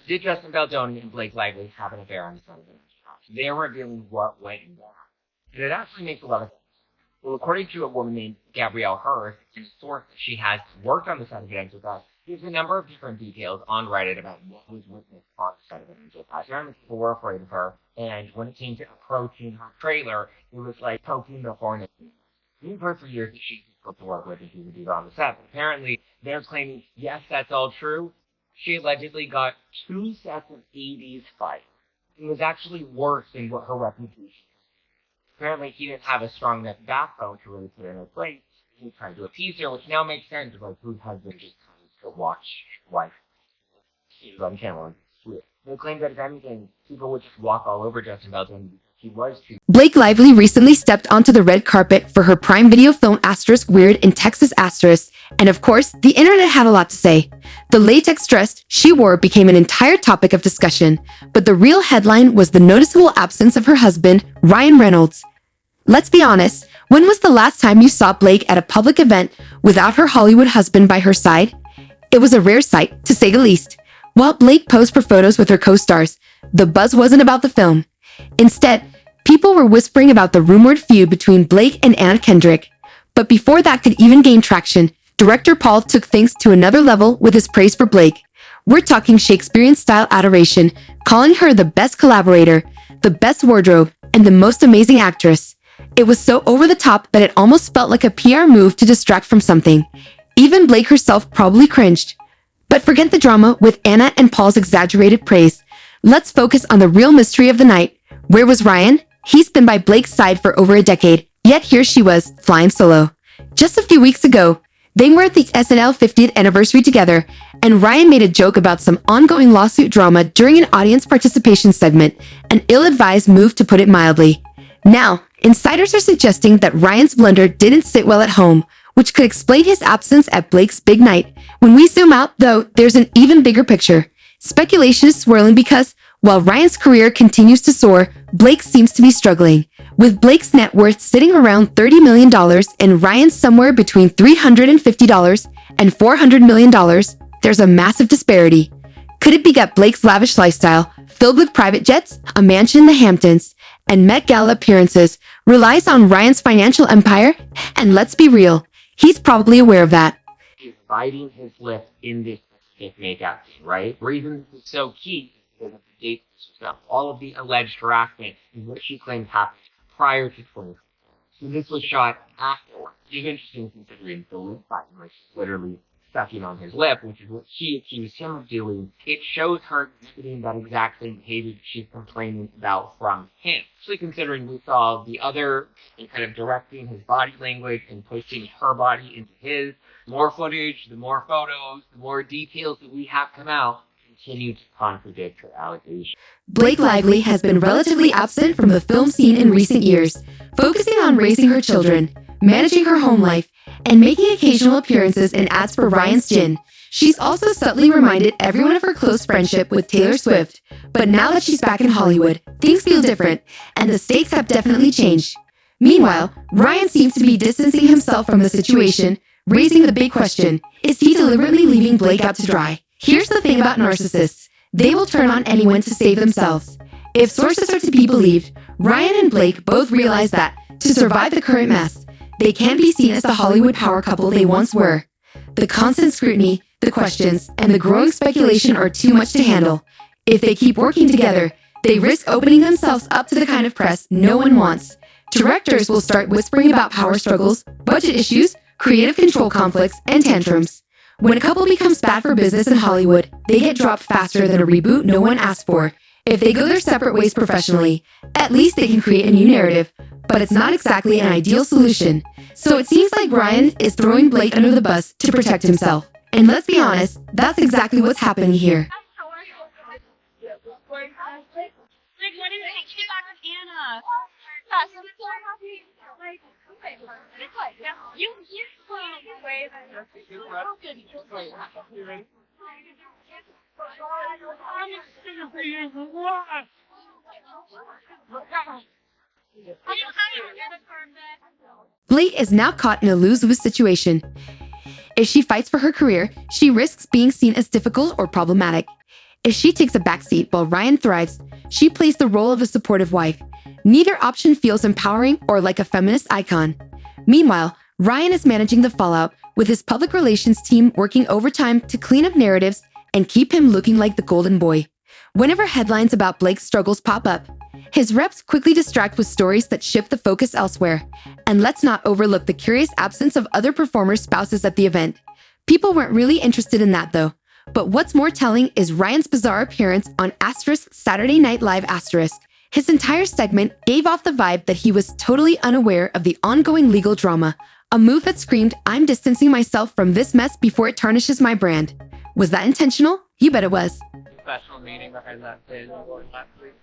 Did Justin Baldoni and Blake Lively have an affair on the set of it? They're revealing what went down. And it actually makes a lot of sense. Well, according to a woman named Gabrielle Hurst, and a source that she has worked on the set of Angel Dust, there's a number of different details on Reddit about what was witnessed on the set of Angel Dust. Apparently, people were afraid of her, and when it came to approaching her trailer, it was like poking the hornet. We've heard for years that she's supposed to work with and she would do on the set. But apparently, they're claiming, yes, that's all true. She allegedly got 2 sets of 80s fired. It was actually worse than what her reputation. Apparently, he didn't have a strong enough backbone to really put her in her place. He tried to appease her, which now makes sense. Like, whose husband just comes to watch his wife? She's on camera. They claim that if anything, people would just walk all over Justin Baldoni because he was too. Blake Lively recently stepped onto the red carpet for her Prime Video film *Weird in Texas*, and of course, the internet had a lot to say. The latex dress she wore became an entire topic of discussion, but the real headline was the noticeable absence of her husband, Ryan Reynolds. Let's be honest, when was the last time you saw Blake at a public event without her Hollywood husband by her side? It was a rare sight, to say the least. While Blake posed for photos with her co-stars, the buzz wasn't about the film. Instead, people were whispering about the rumored feud between Blake and Anna Kendrick. But before that could even gain traction, director Paul took things to another level with his praise for Blake. We're talking Shakespearean-style adoration, calling her the best collaborator, the best wardrobe, and the most amazing actress. It was so over the top that it almost felt like a PR move to distract from something. Even Blake herself probably cringed. But forget the drama with Anna and Paul's exaggerated praise. Let's focus on the real mystery of the night. Where was Ryan? He's been by Blake's side for over a decade, yet here she was, flying solo. Just a few weeks ago, they were at the SNL 50th anniversary together, and Ryan made a joke about some ongoing lawsuit drama during an audience participation segment, an ill-advised move to put it mildly. Now, insiders are suggesting that Ryan's blunder didn't sit well at home, which could explain his absence at Blake's big night. When we zoom out, though, there's an even bigger picture. Speculation is swirling because, while Ryan's career continues to soar, Blake seems to be struggling. With Blake's net worth sitting around $30 million and Ryan's somewhere between $350 and $400 million, there's a massive disparity. Could it be that Blake's lavish lifestyle, filled with private jets, a mansion in the Hamptons, and Met Gala appearances, relies on Ryan's financial empire? And let's be real, he's probably aware of that. He's biting his lip in this makeout scene, right? Reason this is so key is that the date stuff, all of the alleged harassment and what she claims happened prior to 2020. So this was shot afterwards. It's interesting considering the lip biting, like she's literally sucking on his lip, which is what she accused him of doing. It shows her exhibiting that exact same behavior that she's complaining about from him. Especially considering we saw the other and kind of directing his body language and pushing her body into his. The more footage, the more photos, the more details that we have come out continue to contradict her allegations. Blake Lively has been relatively absent from the film scene in recent years, focusing on raising her children, managing her home life, and making occasional appearances in ads for Ryan's Gin. She's also subtly reminded everyone of her close friendship with Taylor Swift. But now that she's back in Hollywood, things feel different, and the stakes have definitely changed. Meanwhile, Ryan seems to be distancing himself from the situation, raising the big question, is he deliberately leaving Blake out to dry? Here's the thing about narcissists. They will turn on anyone to save themselves. If sources are to be believed, Ryan and Blake both realize that, to survive the current mess, they can't be seen as the Hollywood power couple they once were. The constant scrutiny, the questions, and the growing speculation are too much to handle. If they keep working together, they risk opening themselves up to the kind of press no one wants. Directors will start whispering about power struggles, budget issues, creative control conflicts, and tantrums. When a couple becomes bad for business in Hollywood, they get dropped faster than a reboot no one asked for. If they go their separate ways professionally, at least they can create a new narrative. But it's not exactly an ideal solution. So it seems like Ryan is throwing Blake under the bus to protect himself. And let's be honest, that's exactly what's happening here. Blake is now caught in a lose-lose situation. If she fights for her career, she risks being seen as difficult or problematic. If she takes a backseat while Ryan thrives, she plays the role of a supportive wife. Neither option feels empowering or like a feminist icon. Meanwhile, Ryan is managing the fallout, with his public relations team working overtime to clean up narratives and keep him looking like the golden boy. Whenever headlines about Blake's struggles pop up, his reps quickly distract with stories that shift the focus elsewhere. And let's not overlook the curious absence of other performers' spouses at the event. People weren't really interested in that though. But what's more telling is Ryan's bizarre appearance on Saturday Night Live *. His entire segment gave off the vibe that he was totally unaware of the ongoing legal drama, a move that screamed, "I'm distancing myself from this mess before it tarnishes my brand." Was that intentional? You bet it was. Special meeting behind that thing last week.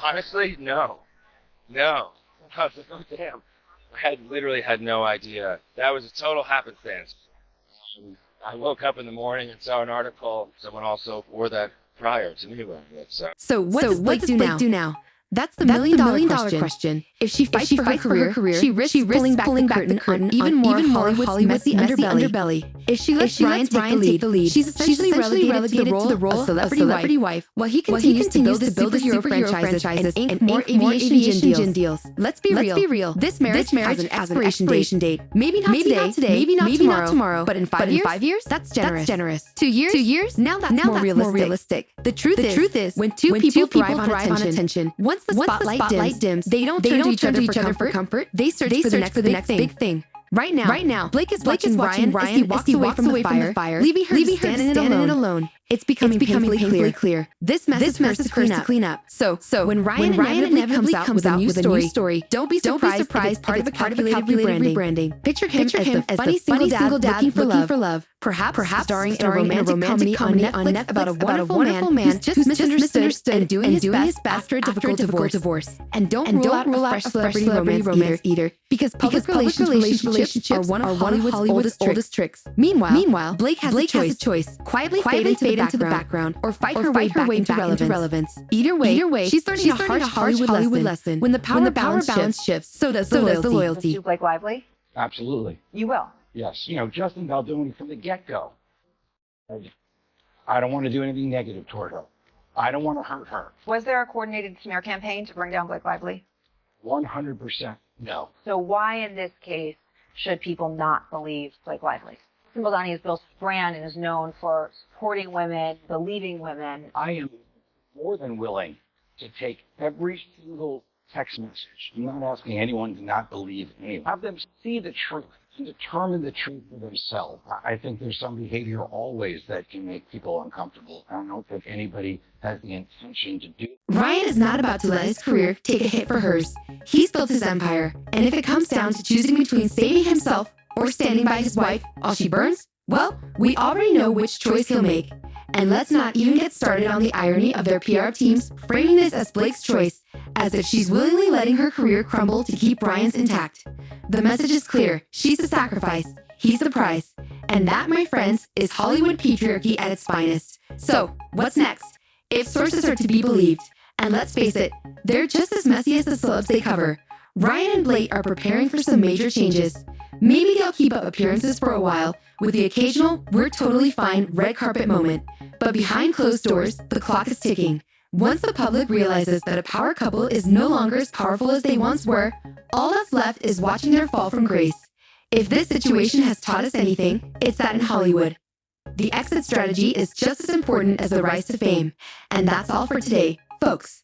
Honestly, no. I was like, oh, damn. I literally had no idea. That was a total happenstance. I woke up in the morning and saw an article. Someone also wore that prior to me wearing it. So what does Blake do now? That's the million dollar question. If she fights for her career, she risks pulling back the curtain on even more Hollywood's messy underbelly. If she lets Ryan take the lead, she's essentially relegated to the role of celebrity wife, while he continues to build his superhero franchises and ink more aviation deals. Let's be real. This marriage has an expiration date. Maybe not today, maybe not tomorrow, but in 5 years, that's generous. 2 years? Now that's more realistic. The truth is, when two people thrive on attention, once the spotlight dims, they don't turn to each other for comfort. They search for the next big thing. Right now, Blake is watching Ryan as he walks away from the fire, leaving her to stand in it alone. It's becoming painfully clear. This mess is hers to clean up. So when Ryan inevitably comes out with a new story, don't be surprised if it's part of a calculated rebranding. Picture him as the funny single dad looking for love. Perhaps starring in a romantic comedy on Netflix about a wonderful man who's just misunderstood and doing his best after a difficult divorce. And don't rule out a fresh celebrity romance either, because public relationships are one of Hollywood's oldest tricks. Meanwhile, Blake has a choice. Quietly fade into the background or fight her way back into relevance. Either way, she's learning a harsh Hollywood lesson. When the power balance shifts, so does the loyalty. Do Blake Lively? Absolutely. You will. Yes. Justin Baldoni from the get-go. I don't want to do anything negative toward her. I don't want to hurt her. Was there a coordinated smear campaign to bring down Blake Lively? 100% no. So why in this case should people not believe Blake Lively? Justin Baldoni has built a brand and is known for supporting women, believing women. I am more than willing to take every single text message. I'm not asking anyone to not believe me. Have them see the truth and determine the truth for themselves. I think there's some behavior always that can make people uncomfortable. I don't think anybody has the intention to do. Ryan is not about to let his career take a hit for hers. He's built his empire, and if it comes down to choosing between saving himself or standing by his wife while she burns, well, we already know which choice he'll make. And let's not even get started on the irony of their PR teams framing this as Blake's choice, as if she's willingly letting her career crumble to keep Ryan's intact. The message is clear. She's the sacrifice. He's the prize. And that, my friends, is Hollywood patriarchy at its finest. So, what's next? If sources are to be believed, and let's face it, they're just as messy as the celebs they cover, Ryan and Blake are preparing for some major changes. Maybe they'll keep up appearances for a while, with the occasional "we're totally fine" red carpet moment. But behind closed doors, the clock is ticking. Once the public realizes that a power couple is no longer as powerful as they once were, all that's left is watching their fall from grace. If this situation has taught us anything, it's that in Hollywood, the exit strategy is just as important as the rise to fame. And that's all for today, folks.